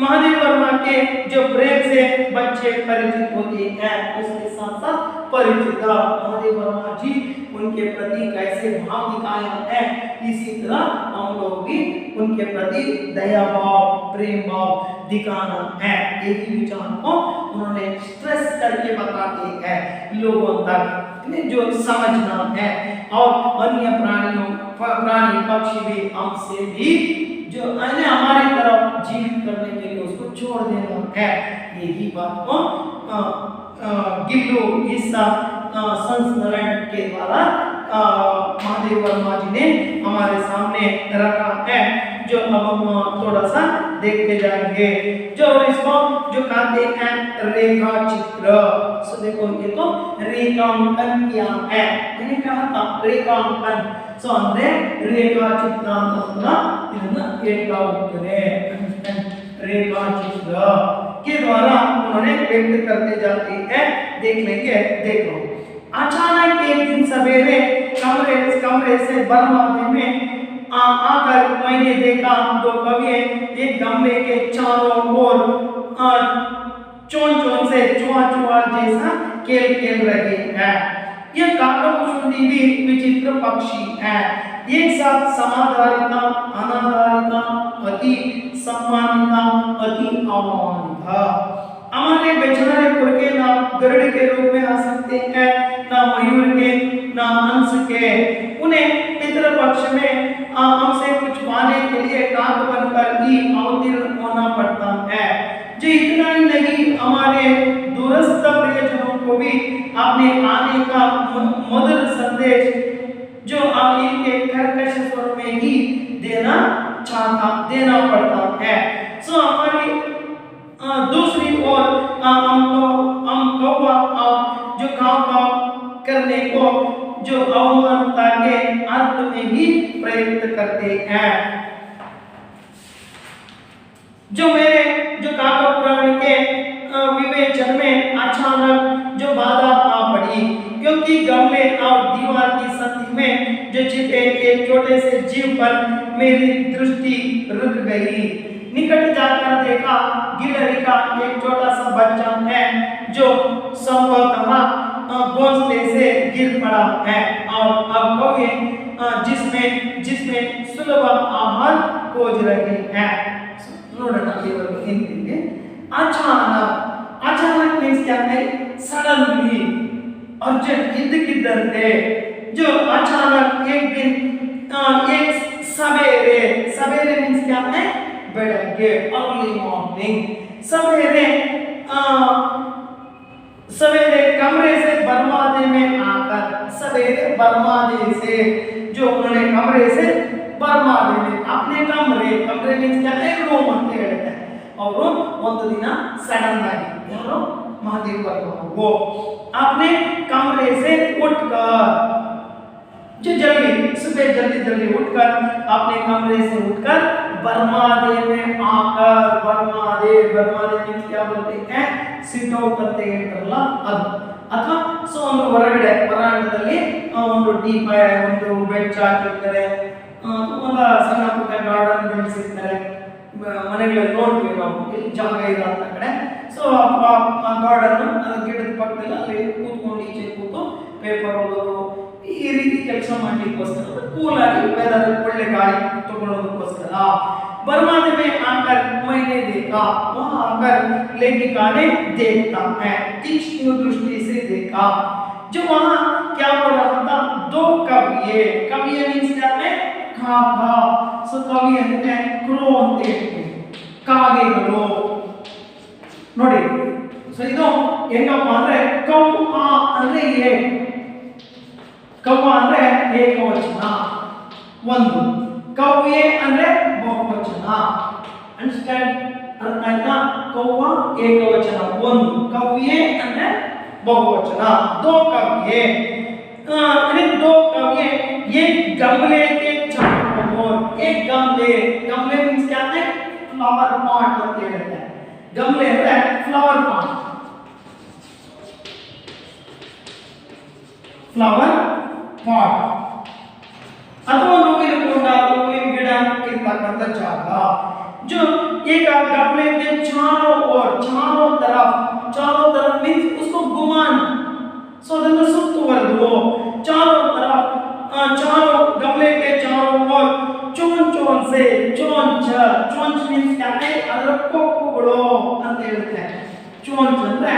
महादेव वर्मा के जो प्रेम से बच्चे परिचित होते हैं उसके साथ साथ परिचित महादेव वर्मा जी उनके प्रति कैसे भाव दिखाए हैं, इसी तरह हम लोग भी उनके प्रति दया भाव प्रेम भाव दिखाना है। यही विचार को उन्होंने स्ट्रेस करके बताते हैं लोगों तक जो समझना है। और अन्य प्राणी पक्षी भी हमसे भी जो अन्य हमारी तरफ जीवित करने के लिए उसको छोड़ देना है। यही बात को गिल्लू हिस्सा संस्मरण के द्वारा महादेव वर्मा जी ने हमारे सामने रखा है, जो अब हम थोड़ा सा देखते जाएंगे। जो इसको जो कहते हैं रेखा चित्र, सो देखो ये तो रेखांकन किया है, मैंने कहा था रेखांकन। सो ಅಂದ್ರೆ ರೇಖಾ ಚಿತ್ರ ಅಂತ ಇದನ್ನ ಹೇಳ್ತಾ ಹೋಗ್ತಾರೆ। रेखा चित्र के द्वारा उन्होंने व्यक्त करते जाते हैं। देख लेंगे, देखो अचानक एक दिन सवेरे कमरे से बरमाने में आकर मैंने देखा दो कौवे एक गमले के चारों ओर चोंच से चुआ जैसा खेल रहे हैं। यह काकभुषुंडी भी विचित्र पक्षी है, एक साथ समाधारिता अनाधारिता अति सम्मानिता अति अवमानिता। हमारे बेचारे पुरखे ना गरुड़ के रूप में आ सकते हैं, ना मयूर के, ना हंस के। उन्हें पितृपक्ष में हमसे कुछ पाने के लिए काक बनकर ही अवतीर्ण होना पड़ता है। जो इतना ही नहीं, हमारे दूरस्थ प्रियजनों को भी अपने आने का मधुर संदेश जो आप इनके कर्कश स्वर में ही देना पड़ता है। सो हमारी दूसरी ओर हम कौवा जो काव करने को जो अवमानता के अर्थ में ही प्रयुक्त करते हैं। जो मेरे जो काका पुराण के विवेचन में अचानक जो बाधा आ पड़ी, क्योंकि गमले और दीवार की संधि में जो छिपे एक छोटे से जीव पर मेरी दृष्टि रुक गई। निकट जाकर देखा गिलहरी का एक छोटा सा बच्चा है जो संभवतः घोंसले से गिर पड़ा है, और अब कौवे जिसमें सुलभ आहार खोज रहे हैं। ನೋಡೋಣ ಇವರು ಹಿಂದಿಗೆ अचानक मीन्स क्या है, सडनली अर्जेंट इದ್ದಕ್ಕಿದ್ದಂತೆ। जो अचानक एक दिन एक सवेरे मीन्स क्या है, बेड़गे अर्ली मॉर्निंग। सवेरे कमरे से बरमादे में आकर, सवेरे बरमादे से जो उन्होंने कमरे से बरमादे में अपने कमरे मीन्स क्या है, रूम ಅಂತ ಹೇಳ್ತಾರೆ। ಅವರು ಒಂದು ದಿನ ಸಡನ್ ಆಗಿ ಯಾರು महादेव वर्मा वो अपने कमरे से उठकर जो सुबह जल्दी उठकर अपने कमरे से उठकर बरमादे में आकर, बरमादे मीन्स क्या बोलते हैं, ಸಿಟ್ ಔಟ್ ಅಂತ ಹೇಳ್ತಾರಲ್ಲ ಅದು। ಅಥವಾ ಸೊ ಒಂದು ಹೊರಗಡೆ ವರಾಂಡದಲ್ಲಿ ಒಂದು ದೀಪ ಒಂದು ಬೆಂಚ್ ಹಾಕಿರ್ತಾರೆ, ತುಂಬ ಸಣ್ಣ ಪುಟ್ಟ ಗಾರ್ಡನ್ ಬೆಳೆಸಿರ್ತಾರೆ ಮನೆಗಳಲ್ಲಿ ನೋಡ್ತೀವಿ ನಾವು, ಇಲ್ಲಿ ಜಾಗ ಇಲ್ಲ ಅಂತ ಕಡೆ। ಸೊ ಆ ಗಾರ್ಡನ್ ಗಿಡದ ಪಕ್ಕದಲ್ಲಿ ಅಲ್ಲಿ ಕೂತ್ಕೊಂಡು ಈಚೆ ಕೂತು ಪೇಪರ್ ಓದೋದು ಈ ರೀತಿ ಕೆಲಸ ಮಾಡಲಿಕ್ಕೋಸ್ಕರ, ಕೂಲ್ ಆಗಿ ವೆದರ್ ಒಳ್ಳೆ ಗಾಳಿ ತಗೊಳ್ಳೋದಕ್ಕೋಸ್ಕರ। बरमादे में आकर मैंने देखा, वहां आकर लेखिका ने देखता है तीक्ष्ण दृष्टि से देखा। जो वहां क्या हो रहा था, दो कविये मीन्स क्या है, खा सो कवि ಅಂದ್ರೆ ಕ್ರೋ ಅಂತ ಹೇಳ್ತೀವಿ, ಕಾಗೆಗಳು ನೋಡಿ। ಸೊ ಇದು ಹೆಂಗಪ್ಪ ಅಂದ್ರೆ ಕೌ ಅಂದ್ರೆ ಕವ್ವ ಅಂದ್ರೆ ಏಕವಚನ ಒಂದು, ಕವ್ಯೆ ಅಂದ್ರೆ ಬಹುವಚನ। ಅಂಡರ್ಸ್ಟ್ಯಾಂಡ್, ಅರ್ಥ ಆಯ್ತಾ? ಕವ್ವ ಏಕವಚನ ಒಂದು, ಕವ್ಯೆ ಅಂದ್ರೆ ಬಹುವಚನ। दो कव्ये एक गमले के चारों ओर, एक गमले मीन्स क्या है, फ्लावर पॉट ಅಂತ ಹೇಳ್ತಾರೆ। गमले ಅಂದ್ರೆ फ्लावर पॉट, ಅಥವಾ ಹೂವಿನ ಕುಂಡ, ಹೂವಿನ ಗಿಡ ಆಗಿರ್ತಕ್ಕಂಥ ಜಾಗ. जो एक गमले के चारों तरफ मीन्स उसको घुमाना. सो ಅದನ್ನು ಸುತ್ತುವರೆದು चारों गमले के चारों ओर चोंच से चोंच मीन्स क्या है ಅದರ ಕೊಕ್ಕುಗಳು ಅಂತ ಹೇಳುತ್ತೆ. ಚೋಂಚ್ ಅಂದ್ರೆ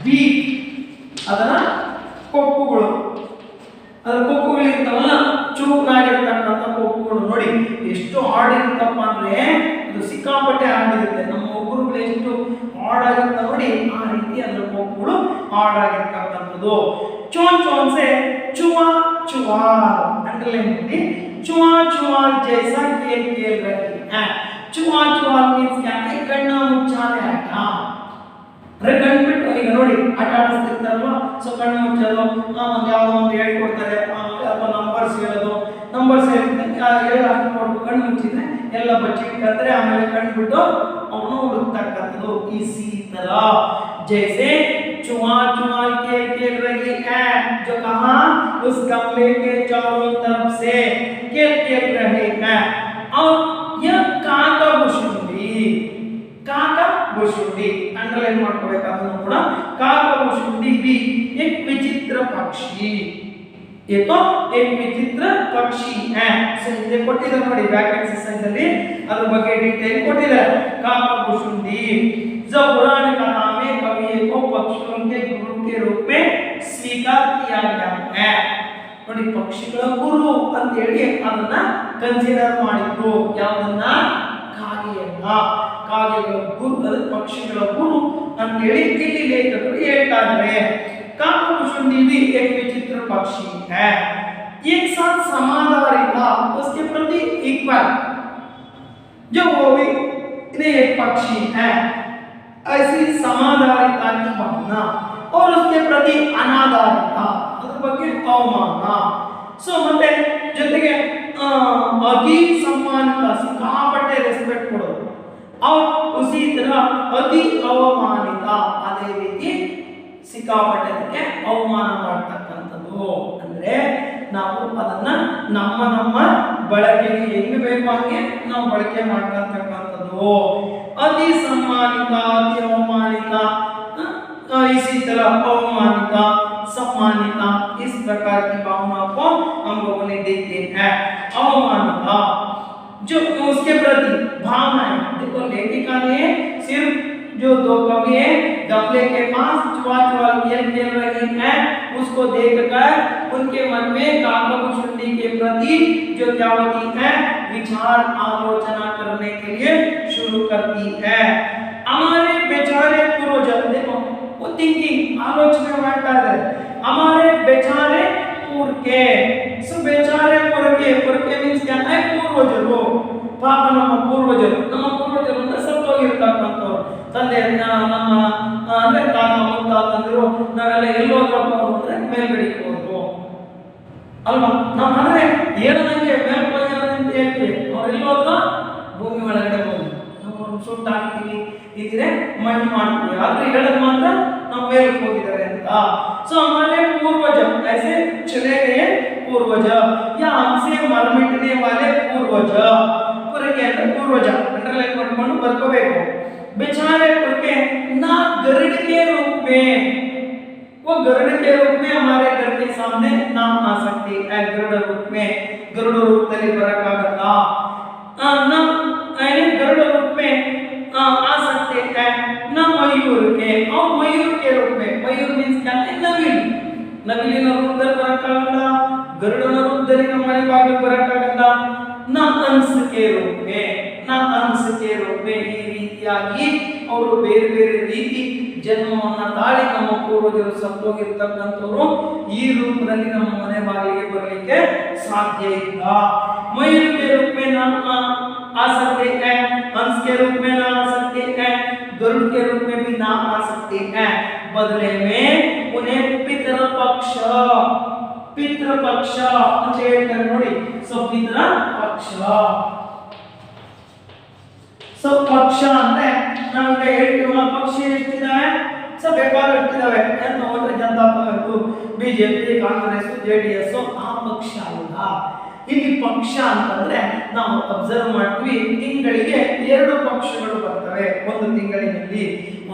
ಬೀಕ್, ಅದರ ಕೊಕ್ಕುಗಳು, ಅದರ ಕೊಕ್ಕುಗಳಿರ್ತಾವಲ್ಲ ಚೂಪಾಗಿರ್ತಕ್ಕಂಥ ಕೊಕ್ಕುಗಳು. ನೋಡಿ ಎಷ್ಟು ಹಾರ್ಡಿರುತ್ತಪ್ಪ ಅಂದ್ರೆ ಇದು ಸಿಕ್ಕಾಪಟ್ಟೆ ಹಾರ್ಡಿರುತ್ತೆ. ನಮ್ಮ ಒಬ್ಬರುಗಳು ಎಷ್ಟು ಹಾರ್ಡಾಗಿರುತ್ತೆ ನೋಡಿ, ಆ ರೀತಿ ಅದರ ಕೊಕ್ಕುಗಳು ಹಾರ್ಡಾಗಿರ್ತಕ್ಕಂಥದ್ದು. चोंच से चुआ अंडरलाइन ಮಾಡಿ चुआ जैसा खेल रही है. चुआ मीन्स क्या है ಕಣ್ಣ ಮುಚ್ಚಾಲೆ ಆಟ. ಅಂದ್ರೆ ಕಣ್ಬಿಟ್ಟು ಈಗ ನೋಡಿ ಆಟ ಆಡಿಸ್ತಿರ್ತಾರಲ್ವಾ, ಸೊ ಕಣ್ಣು ಮುಚ್ಚೋದು, ಒಂದು ಯಾವುದೋ ಒಂದು ಹೇಳ್ಕೊಡ್ತಾರೆ ಅಥವಾ ನಂಬರ್ಸ್ ಹೇಳೋದು, ನಂಬರ್ಸ್ ಹೇಳಿ ಹಾಕೊಂಡು ಕಣ್ಣು ಮುಚ್ಚಿದ್ರೆ ಎಲ್ಲ ಬಚ್ಚಿಟ್ಟಾದ್ರೆ ಆಮೇಲೆ ಕಣ್ಬಿಟ್ಟು ಅವನು ಹುಡುಕ್ತಕ್ಕಂಥದ್ದು. इसी तरह जैसे चुआ खेल रही है, जो कहा उस गमले के चारों तरफ से खेल रहे हैं. और यह काकभुशुंडी अंडरलाइन ಮಾಡ್ಕೋಬೇಕಾದನ್ನು ಕೂಡ. काकभुशुंडी भी एक विचित्र पक्षी. ये तो एक विचित्र पक्षी है. सो ये ಕೊಟ್ಟಿದ್ದಾರೆ ನೋಡಿ ಬ್ಯಾಕ್ ಎಕ್ಸರ್ಸೈಜ್ ಅಲ್ಲಿ ಅದರ ಬಗ್ಗೆ ಡೀಟೇಲ್ ಕೊಟ್ಟಿದ್ದಾರೆ. काकभुशुंडी जो पुराने कथा में कवि को पक्षियों के गुरु के रूप में स्वीकार किया गया है. ನೋಡಿ ಪಕ್ಷಿಗಳ ಗುರು ಅಂತ ಹೇಳಿ ಅದನ್ನ ಕನ್ಸಿಡರ್ ಮಾಡಿದ್ರು. ಯಾವುದನ್ನ? ಕಾಗೆಗಳ ಗುರು, ಅದು ಪಕ್ಷಿಗಳ ಗುರು ಅಂತ ಹೇಳಿ ಇಲ್ಲಿ ಲೇಖಕರು ಹೇಳ್ತಾ ಇದ್ದಾರೆ. काकभुशुंडी भी एक विचित्र पक्षी है. एक साथ समाधारी था, उसके प्रति इक्वल, जो वो भी एक पक्षी है. ऐसी समाधारिता की भावना और उसके प्रति अनादारिता, ಅದರ ಬಗ್ಗೆ ಅವಮಾನ. ಸೊ ಮತ್ತೆ ಜೊತೆಗೆ ಅತಿ सम्मानित, ಸಿಕ್ಕಾಪಟ್ಟೆ ರೆಸ್ಪೆಕ್ಟ್ ಕೊಡೋದು. और उसी तरह अति ಅವಮಾನಿತ, ಅದೇ ರೀತಿ ಸಿಕ್ಕಾಪಟ್ಟೆ ಅವಮಾನ ಮಾಡ್ತಕ್ಕಂಥದ್ದು. ಅಂದ್ರೆ ನಾವು ಅದನ್ನ ನಮ್ಮ ಬಳಕೆಗೆ ಹೆಂಗೆ ಬೇಕು ಹಾಗೆ ನಾವು ಬಳಕೆ ಮಾಡ್ತಕ್ಕಂಥದ್ದು. अति सम्मानित, अति अवमानित, इसी तरह अवमानित, सम्मानित, इस प्रकार की भावना को हम लोगों ने देखते हैं. अवमानित जो उसके प्रति भावना है. देखो लेखिका ने सिर्फ जो दो कवि है गमले के पास चुआ खेल रही है उसको देखकर उनके मन में काकभुशुंडी के प्रति जो क्या होती है विचार आलोचना करने के लिए शुरू करती है. हमारे बेचारे पूर्वज, देखो वो थिंकिंग आलोचना ಮಾಡ್ತಾ ಇದ್ದಾರೆ. हमारे बेचारे पूर्के, सो बेचारे पूर्के मींस क्या है? पूर्वजರು. ಪಾಪ ನಮ್ಮ ಪೂರ್ವಜರು ಅಂದ್ರೆ ಸತ್ತೋಗಿರ್ತಕ್ಕಂಥವ್ರು, ತಂದೆ ನಮ್ಮ ಅಂದ್ರೆ ತಾತ ಮುತ್ತಾತಂದ್ರು, ನಾವೆಲ್ಲ ಎಲ್ಲೋದ್ರಪ್ಪ ಅಂದ್ರೆ ಮೇಲ್ಗಡೆಗೆ ಹೋದ್ರು ಅಲ್ವಾ. ನಮ್ಮ ಅಂದ್ರೆ ಏನಂಗೆ ಮೇಲ್ಕೋಗಿ ಅಂತ ಹೇಳ್ತೀವಿ, ಅವ್ರು ಎಲ್ಲೋದ್ರು ಭೂಮಿ ಒಳಗಡೆ ಹೋದ್ರು. ನಾವು ಸುಟ್ಟು ಹಾಕ್ತೀವಿ, ಇದ್ರೆ ಮಣ್ಣು ಮಾಡ್ತೀವಿ, ಆದ್ರೆ ಹೇಳೋದು ಮಾತ್ರ ನಾವು ಮೇಲಕ್ಕೆ ಹೋಗಿದ್ದಾರೆ ಅಂತ. ಸೊ हमारे पूर्वज ऐसे चले गए पूर्वज, या हमसे मर मिटने वाले पूर्वज. पुरके ಅಂದ್ರೆ पूर्वज अंडरलाइन ಮಾಡ್ಕೊಂಡು ಬರ್ಕೋಬೇಕು. बेचारे पुरके ना गरुड़ के रूप में, वो गरुड़ के रूप में हमारे घर के सामने ना आ सकते हैं. गरुड़ ರೂಪದಲ್ಲಿ ಬರಕಾಗಲ್ಲ. ना गरुड़ रूप में आ सकते हैं. ना मयूर के, और मयूर के रूप में, मयूर मीन्स क्या है? ನವಿಲಿನ ರೂಪದಲ್ಲಿ ಬರಕಾಗಲ್ಲ, ಗರುಡನ ರೂಪದಲ್ಲಿ ನಮ್ಮ ಮನೆ ಬಾಗಿಲು ಬರಕಾಗಲ್ಲ. ना अंश के रूप में ಈ ರೀತಿಯಾಗಿ ಅವರು ಬೇರೆ ಬೇರೆ ರೀತಿ ಜನ್ಮವನ್ನು ತಾಳಿ ನಮ್ಮ ಪೂರ್ವಜರು ಸತ್ತೋಗಿರ್ತಕ್ಕಂಥವ್ರು ಈ ರೂಪದಲ್ಲಿ ನಮ್ಮ ಮನೆ ಬಾಗಿಲಿಗೆ ಬರಲಿಕ್ಕೆ ಸಾಧ್ಯ ಇಲ್ಲ. मयूर के रूप में ना आ सकते हैं, हंस के रूप में ना आ सकते हैं, गरुड़ के रूप में भी ना आ सकते हैं. बदले में उन्हें पितृपक्ष ಅಂತ ಹೇಳ್ತಾರೆ ನೋಡಿ. ಸೊ ಪಿತೃಪಕ್ಷ, ಸೊ ಪಕ್ಷ ಅಂದ್ರೆ ನಾವೀಗ ಹೇಳ್ತೀವಲ್ಲ, ಪಕ್ಷ ಎಷ್ಟಿದಾವೆ? ಸೊ ಬೇಕಾದಷ್ಟಿದಾವೆ. ಅಂದ್ರೆ ಜನತಾ ಪಕ್ಷ, ಬಿಜೆಪಿ, ಕಾಂಗ್ರೆಸ್, ಜೆಡಿಎಸ್ ಆ ಪಕ್ಷ ಅಲ್ಲ. ಇಲ್ಲಿ ಪಕ್ಷ ಅಂತಂದ್ರೆ ನಾವು ಅಬ್ಸರ್ವ್ ಮಾಡ್ತೀವಿ, ತಿಂಗಳಿಗೆ 2 ಪಕ್ಷಗಳು ಬರ್ತವೆ ಒಂದು ತಿಂಗಳಿನಲ್ಲಿ.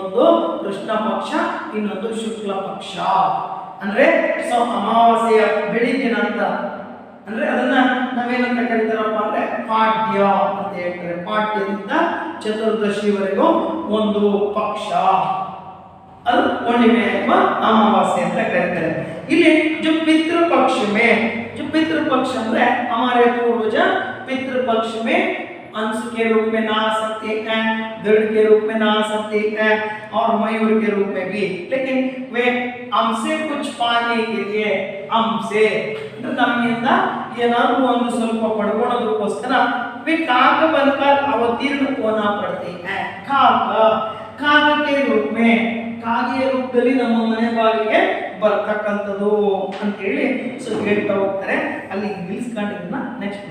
ಒಂದು ಕೃಷ್ಣ ಪಕ್ಷ, ಇನ್ನೊಂದು ಶುಕ್ಲ ಪಕ್ಷ. ಅಂದ್ರೆ ಅಮಾವಾಸ್ಯೆಯ ಬೆಳಿಗ್ಗೆ ನಂತರ, ಅಂದ್ರೆ ಅದನ್ನ ನಾವೇನಂತ ಕರೀತಾರಪ್ಪ ಅಂದ್ರೆ ಪಾಡ್ಯ ಅಂತ ಹೇಳ್ತಾರೆ. ಪಾಡ್ಯದಿಂದ ಚತುರ್ದಶಿವರೆಗೂ ಒಂದು ಪಕ್ಷ, ಅದು ಹುಣ್ಣಿಮೆ ಅಥವಾ अमावस्या ಅಂತ ಕರೀತಾರೆ. ಇಲ್ಲಿ जो पितृपक्ष में, जो पितृपक्ष ಅಂದ್ರೆ हमारे पूर्वज पितृपक्ष में अंश के रूप में नहा सकते हैं, गरुड़ के रूप में नहा सकते हैं और मयूर के रूप में भी, लेकिन वे हमसे कुछ पाने के लिए, हमसे ಅಂದ್ರೆ ನಮ್ಮಿಂದ ಏನಾದರೂ ಒಂದು ಸ್ವಲ್ಪ ಪಡ್ಕೊಳ್ಳೋದಕ್ಕೋಸ್ಕರ वे काक बनकर अवतीर्ण होना पड़ते हैं. ಕಾಕ के रूप में, ಕಾಗೆಯ ರೂಪದಲ್ಲಿ ನಮ್ಮ ಮನೆ ಬಾಗಿಲಿಗೆ ಬರ್ತಕ್ಕಂಥದ್ದು ಅಂತ ಹೇಳಿ ಹೇಳ್ತಾ ಹೋಗ್ತಾರೆ. ಅಲ್ಲಿ ನಿಲ್ಲಿಸ್ಕೊಂಡಿದ್ದನ್ನ ನೆಕ್ಸ್ಟ್